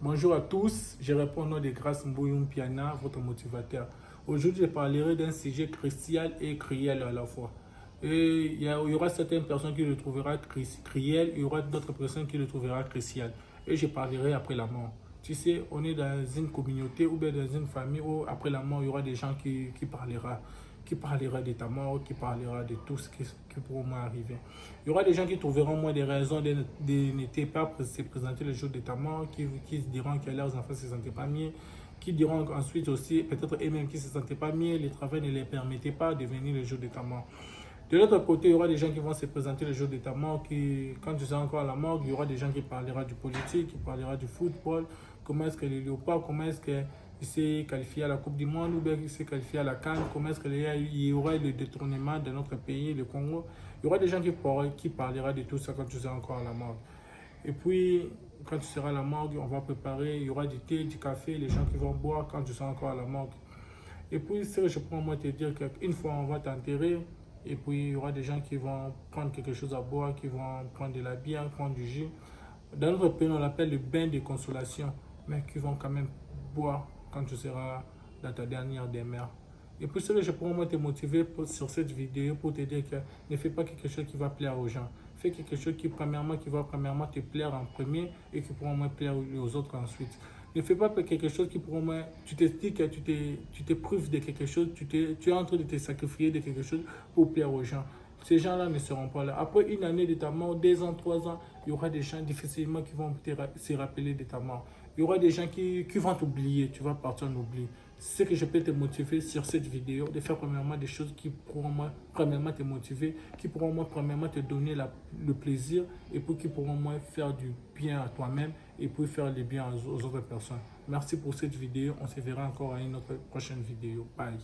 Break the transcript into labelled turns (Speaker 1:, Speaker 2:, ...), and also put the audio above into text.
Speaker 1: Bonjour à tous, je réponds au nom de Grâce Mboyoum Piana, votre motivateur. Aujourd'hui, je parlerai d'un sujet crucial et cruel à la fois. Et il y aura certaines personnes qui le trouveront cruel, il y aura d'autres personnes qui le trouveront crucial. Et je parlerai après la mort. Tu sais, on est dans une communauté ou bien dans une famille où après la mort, il y aura des gens qui parlera de ta mort, qui parlera de tout ce qui pourra m'arriver. Il y aura des gens qui trouveront moins des raisons de ne pas se présenter le jour de ta mort, qui diront que leurs enfants ne se sentaient pas mieux, qui diront ensuite aussi, peut-être eux-mêmes qui ne se sentaient pas mieux, le travail ne les permettait pas de venir le jour de ta mort. De l'autre côté, il y aura des gens qui vont se présenter le jour de ta mort, quand tu seras encore à la mort, il y aura des gens qui parleront du politique, qui parleront du football, comment est-ce que les léopards, comment est-ce que il s'est qualifié à la Coupe du Monde ou bien il s'est qualifié à la CAN, comment est-ce qu'il y aura le détournement de notre pays, le Congo. Il y aura des gens qui parleront de tout ça quand tu seras encore à la morgue. Et puis, quand tu seras à la morgue, on va préparer, il y aura du thé, du café, les gens qui vont boire quand tu seras encore à la morgue. Et puis, je peux moi te dire qu'une fois on va t'enterrer, et puis il y aura des gens qui vont prendre quelque chose à boire, qui vont prendre de la bière, prendre du jus. Dans notre pays, on l'appelle le bain de consolation, mais qui vont quand même boire quand tu seras dans ta dernière demeure. Et puis, ce que je pourrais moi te motiver sur cette vidéo pour te dire que ne fais pas quelque chose qui va plaire aux gens. Fais quelque chose qui va premièrement te plaire en premier et qui pourra moins plaire aux autres ensuite. Ne fais pas quelque chose qui pourra moins... Tu te dis que tu te prives de quelque chose, tu es en train de te sacrifier de quelque chose pour plaire aux gens. Ces gens-là ne seront pas là. Après une année de ta mort, 2 ans, 3 ans, il y aura des gens difficilement qui vont se rappeler de ta mort. Il y aura des gens qui vont t'oublier, tu vas partir en oubli. C'est ce que je peux te motiver sur cette vidéo, de faire premièrement des choses qui pourront moi, premièrement te motiver, qui pourront moi, premièrement te donner le plaisir et puis qui pourront moi faire du bien à toi-même et puis faire du bien aux autres personnes. Merci pour cette vidéo, on se verra encore à une autre prochaine vidéo. Bye.